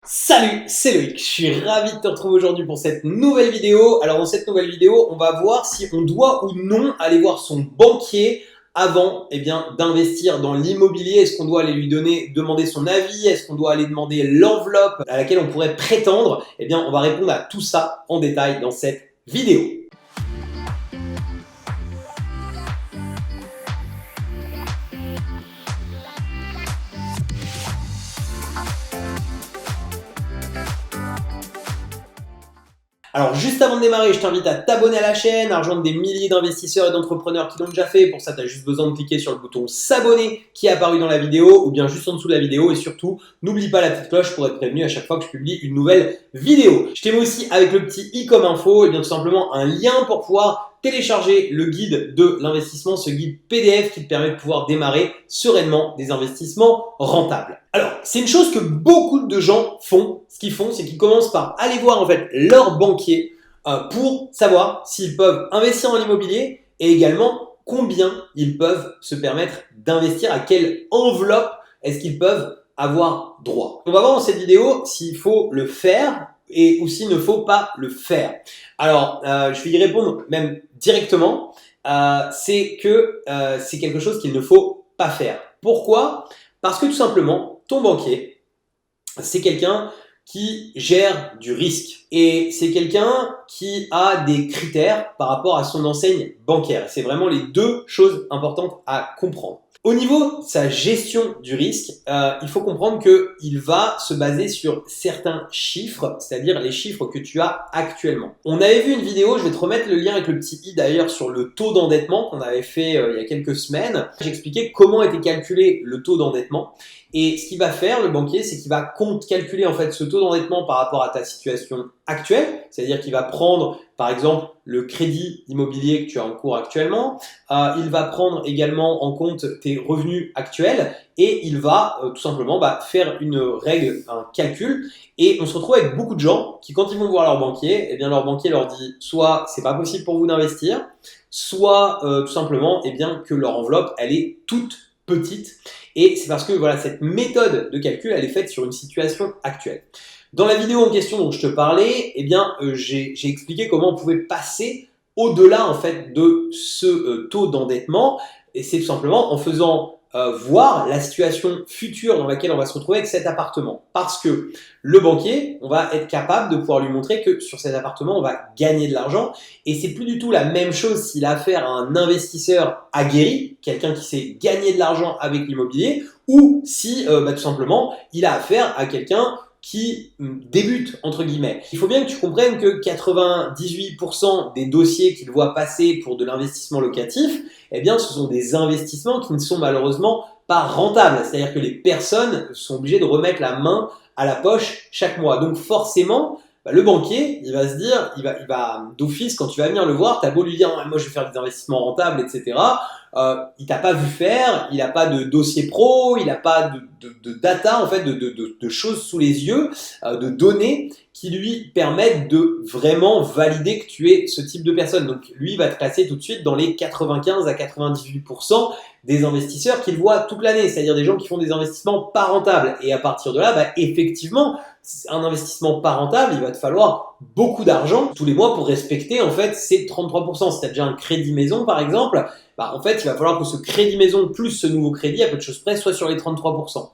Salut, c'est Loïc, je suis ravi de te retrouver aujourd'hui pour cette nouvelle vidéo. Alors dans cette nouvelle vidéo, on va voir si on doit ou non aller voir son banquier avant d'investir dans l'immobilier. Est-ce qu'on doit aller lui demander son avis? Est-ce qu'on doit aller demander l'enveloppe à laquelle on pourrait prétendre? On va répondre à tout ça en détail dans cette vidéo. Alors juste avant de démarrer, je t'invite à t'abonner à la chaîne, à rejoindre des milliers d'investisseurs et d'entrepreneurs qui l'ont déjà fait. Pour ça, tu as juste besoin de cliquer sur le bouton s'abonner qui est apparu dans la vidéo ou bien juste en dessous de la vidéo. Et surtout, n'oublie pas la petite cloche pour être prévenu à chaque fois que je publie une nouvelle vidéo. Je t'ai mis aussi avec le petit i comme info, tout simplement un lien pour pouvoir télécharger le guide de l'investissement, ce guide PDF qui te permet de pouvoir démarrer sereinement des investissements rentables. Alors, c'est une chose que beaucoup de gens font. Ce qu'ils font, c'est qu'ils commencent par aller voir en fait leur banquier pour savoir s'ils peuvent investir en immobilier et également combien ils peuvent se permettre d'investir, à quelle enveloppe est-ce qu'ils peuvent avoir droit. On va voir dans cette vidéo s'il faut le faire et ou s'il ne faut pas le faire. Alors, je vais y répondre même directement. C'est quelque chose qu'il ne faut pas faire. Pourquoi? Parce que tout simplement, ton banquier, c'est quelqu'un qui gère du risque. Et c'est quelqu'un qui a des critères par rapport à son enseigne bancaire. C'est vraiment les deux choses importantes à comprendre. Au niveau de sa gestion du risque, il faut comprendre qu'il va se baser sur certains chiffres, c'est-à-dire les chiffres que tu as actuellement. On avait vu une vidéo, je vais te remettre le lien avec le petit i d'ailleurs sur le taux d'endettement qu'on avait fait il y a quelques semaines. J'expliquais comment était calculé le taux d'endettement. Et ce qu'il va faire, le banquier, c'est qu'il va calculer en fait ce taux d'endettement par rapport à ta situation actuelle, c'est-à-dire qu'il va prendre par exemple le crédit immobilier que tu as en cours actuellement, il va prendre également en compte tes revenus actuels et il va tout simplement faire une règle, un calcul, et on se retrouve avec beaucoup de gens qui quand ils vont voir leur banquier, leur banquier leur dit soit c'est pas possible pour vous d'investir, soit tout simplement que leur enveloppe elle est toute petite. Et c'est parce que voilà, cette méthode de calcul, elle est faite sur une situation actuelle. Dans la vidéo en question dont je te parlais, j'ai expliqué comment on pouvait passer au-delà en fait de ce taux d'endettement. Et c'est tout simplement en faisant voir la situation future dans laquelle on va se retrouver avec cet appartement. Parce que le banquier, on va être capable de pouvoir lui montrer que sur cet appartement, on va gagner de l'argent. Et c'est plus du tout la même chose s'il a affaire à un investisseur aguerri, quelqu'un qui sait gagner de l'argent avec l'immobilier, ou si tout simplement il a affaire à quelqu'un qui débute, entre guillemets. Il faut bien que tu comprennes que 98% des dossiers qu'il voit passer pour de l'investissement locatif, ce sont des investissements qui ne sont malheureusement pas rentables. C'est-à-dire que les personnes sont obligées de remettre la main à la poche chaque mois. Donc forcément, le banquier, il va se dire, il va d'office, quand tu vas venir le voir, tu as beau lui dire, moi je vais faire des investissements rentables, etc. Il t'a pas vu faire, il n'a pas de dossier pro, il n'a pas de data, en fait, de choses sous les yeux, de données qui lui permettent de vraiment valider que tu es ce type de personne. Donc lui, il va te classer tout de suite dans les 95 à 98% des investisseurs qu'il voit toute l'année, c'est-à-dire des gens qui font des investissements pas rentables. Et à partir de là, effectivement, un investissement pas rentable, il va te falloir beaucoup d'argent tous les mois pour respecter en fait ces 33%. Si tu as déjà un crédit maison par exemple, en fait, il va falloir que ce crédit maison plus ce nouveau crédit, à peu de choses près, soit sur les 33%.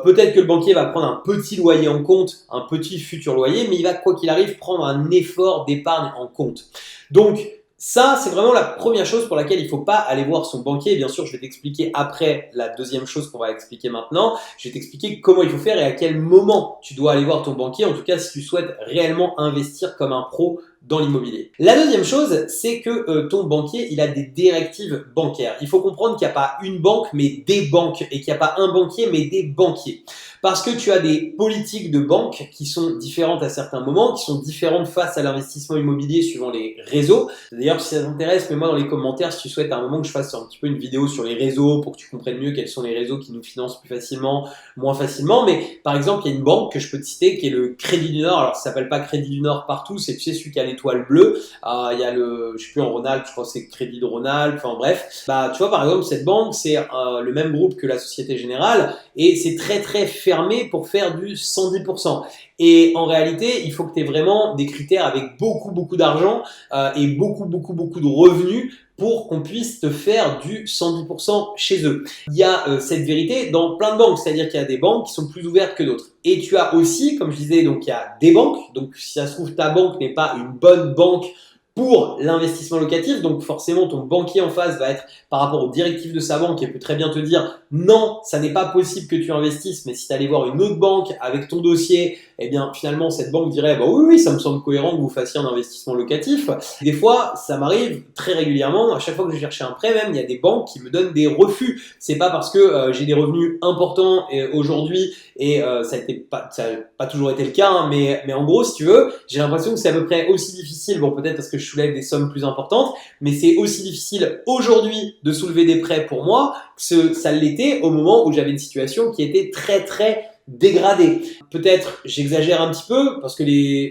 Peut-être que le banquier va prendre un petit loyer en compte, un petit futur loyer, mais il va, quoi qu'il arrive, prendre un effort d'épargne en compte. Donc, ça, c'est vraiment la première chose pour laquelle il ne faut pas aller voir son banquier. Bien sûr, je vais t'expliquer après la deuxième chose qu'on va expliquer maintenant. Je vais t'expliquer comment il faut faire et à quel moment tu dois aller voir ton banquier, en tout cas si tu souhaites réellement investir comme un pro dans l'immobilier. La deuxième chose, c'est que ton banquier, il a des directives bancaires. Il faut comprendre qu'il n'y a pas une banque, mais des banques, et qu'il n'y a pas un banquier, mais des banquiers. Parce que tu as des politiques de banque qui sont différentes à certains moments, qui sont différentes face à l'investissement immobilier suivant les réseaux. D'ailleurs, si ça t'intéresse, mets-moi dans les commentaires si tu souhaites à un moment que je fasse un petit peu une vidéo sur les réseaux pour que tu comprennes mieux quels sont les réseaux qui nous financent plus facilement, moins facilement. Mais par exemple, il y a une banque que je peux te citer qui est le Crédit du Nord. Alors, ça s'appelle pas Crédit du Nord partout, c'est tu sais celui qui a l'étoile bleue, il y a je sais plus en Rhône-Alpes, je crois que c'est Crédit de Rhône-Alpes, enfin bref. Bah, tu vois, par exemple, cette banque, c'est le même groupe que la Société Générale et c'est très très fermé pour faire du 110%. Et en réalité, il faut que tu aies vraiment des critères avec beaucoup d'argent et beaucoup de revenus pour qu'on puisse te faire du 110% chez eux. Il y a cette vérité dans plein de banques, c'est-à-dire qu'il y a des banques qui sont plus ouvertes que d'autres. Et tu as aussi, comme je disais, donc il y a des banques. Donc si ça se trouve, ta banque n'est pas une bonne banque pour l'investissement locatif, donc forcément ton banquier en face va être par rapport aux directives de sa banque et peut très bien te dire non, ça n'est pas possible que tu investisses, mais si tu allais voir une autre banque avec ton dossier, eh bien finalement cette banque dirait bah oui, ça me semble cohérent que vous fassiez un investissement locatif. Des fois, ça m'arrive très régulièrement, à chaque fois que je cherche un prêt même, il y a des banques qui me donnent des refus. C'est pas parce que j'ai des revenus importants aujourd'hui et ça n'a pas toujours été le cas, hein, mais en gros, si tu veux, j'ai l'impression que c'est à peu près aussi difficile, bon peut-être parce que je soulève des sommes plus importantes, mais c'est aussi difficile aujourd'hui de soulever des prêts pour moi que ça l'était au moment où j'avais une situation qui était très dégradée. Peut-être j'exagère un petit peu parce que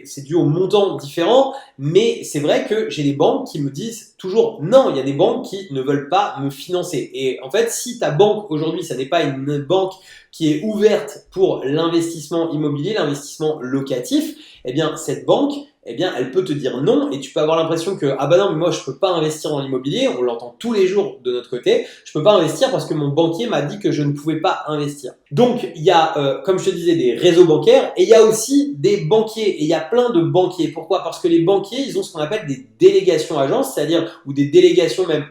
c'est dû aux montants différents, mais c'est vrai que j'ai des banques qui me disent toujours non, il y a des banques qui ne veulent pas me financer. Et en fait, si ta banque aujourd'hui, ça n'est pas une banque qui est ouverte pour l'investissement immobilier, l'investissement locatif, eh bien cette banque, eh bien, elle peut te dire non et tu peux avoir l'impression que ah bah non mais moi je peux pas investir dans l'immobilier, on l'entend tous les jours de notre côté, je peux pas investir parce que mon banquier m'a dit que je ne pouvais pas investir. Donc il y a comme je te disais des réseaux bancaires et il y a aussi des banquiers et il y a plein de banquiers. Pourquoi? Parce que les banquiers, ils ont ce qu'on appelle des délégations agences, c'est-à-dire ou des délégations même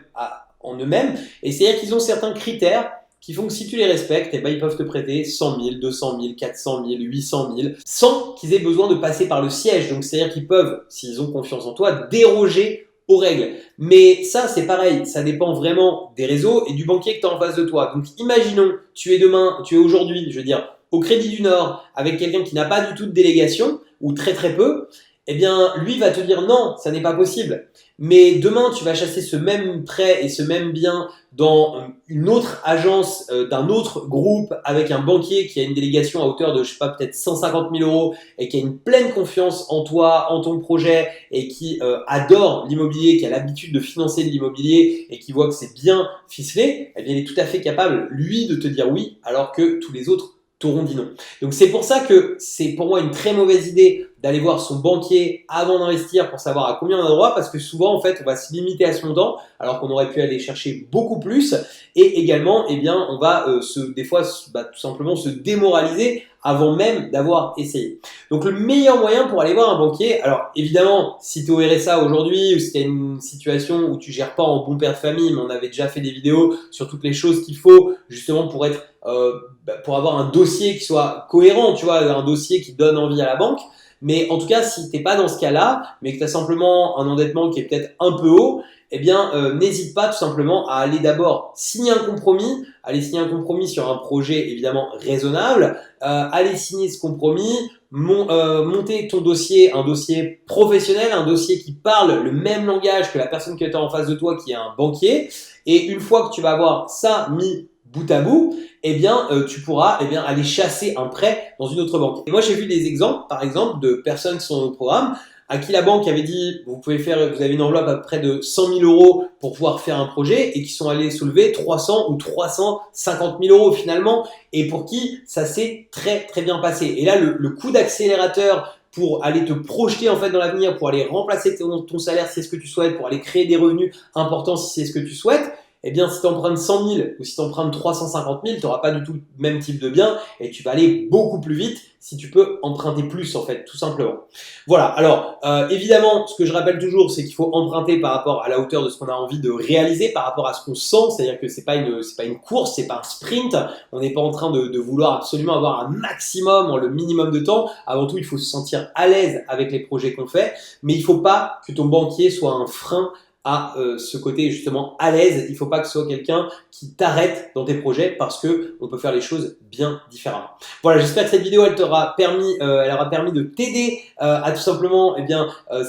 en eux-mêmes et c'est-à-dire qu'ils ont certains critères qui font que si tu les respectes, eh ben, ils peuvent te prêter 100 000, 200 000, 400 000, 800 000, sans qu'ils aient besoin de passer par le siège. Donc, c'est-à-dire qu'ils peuvent, s'ils ont confiance en toi, déroger aux règles. Mais ça, c'est pareil, ça dépend vraiment des réseaux et du banquier que tu as en face de toi. Donc, imaginons, tu es aujourd'hui, je veux dire, au Crédit du Nord, avec quelqu'un qui n'a pas du tout de délégation, ou très peu, eh bien, lui va te dire non, ça n'est pas possible. Mais demain, tu vas chasser ce même prêt et ce même bien dans une autre agence d'un autre groupe avec un banquier qui a une délégation à hauteur de, je sais pas, peut-être 150 000 euros et qui a une pleine confiance en toi, en ton projet et qui adore l'immobilier, qui a l'habitude de financer de l'immobilier et qui voit que c'est bien ficelé, eh bien, il est tout à fait capable, lui, de te dire oui, alors que tous les autres t'auront dit non. Donc c'est pour ça que c'est pour moi une très mauvaise idée d'aller voir son banquier avant d'investir pour savoir à combien on a droit parce que souvent en fait on va se limiter à ce montant alors qu'on aurait pu aller chercher beaucoup plus et également eh bien on va des fois tout simplement se démoraliser avant même d'avoir essayé. Donc le meilleur moyen pour aller voir un banquier, alors évidemment si tu es au RSA aujourd'hui ou si tu as une situation où tu gères pas en bon père de famille, mais on avait déjà fait des vidéos sur toutes les choses qu'il faut justement pour être pour avoir un dossier qui soit cohérent, tu vois, un dossier qui donne envie à la banque. Mais en tout cas, si t'es pas dans ce cas-là, mais que tu as simplement un endettement qui est peut-être un peu haut, eh bien, n'hésite pas tout simplement à aller d'abord signer un compromis sur un projet évidemment raisonnable, aller signer ce compromis, monter ton dossier, un dossier professionnel, un dossier qui parle le même langage que la personne qui est en face de toi, qui est un banquier. Et une fois que tu vas avoir ça mis bout à bout, eh bien, tu pourras aller chasser un prêt dans une autre banque. Et moi, j'ai vu des exemples, par exemple, de personnes qui sont au programme, à qui la banque avait dit, vous avez une enveloppe à près de 100 000 euros pour pouvoir faire un projet et qui sont allés soulever 300 ou 350 000 euros finalement et pour qui ça s'est très bien passé. Et là, le coup d'accélérateur pour aller te projeter en fait dans l'avenir, pour aller remplacer ton salaire si c'est ce que tu souhaites, pour aller créer des revenus importants si c'est ce que tu souhaites, eh bien, si tu empruntes 100 000 ou si tu empruntes 350 000, tu n'auras pas du tout le même type de bien et tu vas aller beaucoup plus vite si tu peux emprunter plus, en fait, tout simplement. Voilà. Alors, évidemment, ce que je rappelle toujours, c'est qu'il faut emprunter par rapport à la hauteur de ce qu'on a envie de réaliser, par rapport à ce qu'on sent. C'est-à-dire que c'est pas une course, c'est pas un sprint. On n'est pas en train de vouloir absolument avoir un maximum, le minimum de temps. Avant tout, il faut se sentir à l'aise avec les projets qu'on fait, mais il faut pas que ton banquier soit un frein à ce côté justement à l'aise. Il ne faut pas que ce soit quelqu'un qui t'arrête dans tes projets parce que on peut faire les choses bien différemment. Voilà, j'espère que cette vidéo elle aura permis de t'aider à tout simplement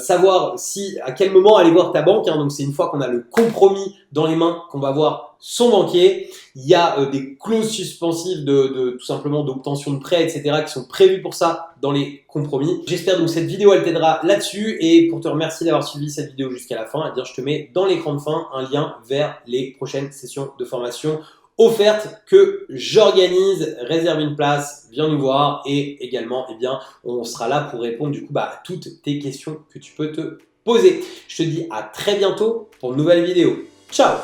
savoir à quel moment aller voir ta banque. Donc c'est une fois qu'on a le compromis dans les mains qu'on va voir son banquier. Il y a des clauses suspensives tout simplement d'obtention de prêts, etc. qui sont prévues pour ça dans les compromis. J'espère donc que cette vidéo elle t'aidera là-dessus, et pour te remercier d'avoir suivi cette vidéo jusqu'à la fin, eh bien, je te mets dans l'écran de fin un lien vers les prochaines sessions de formation offerte que j'organise. Réserve une place, viens nous voir, et également eh bien, on sera là pour répondre du coup à toutes tes questions que tu peux te poser. Je te dis à très bientôt pour une nouvelle vidéo. Ciao!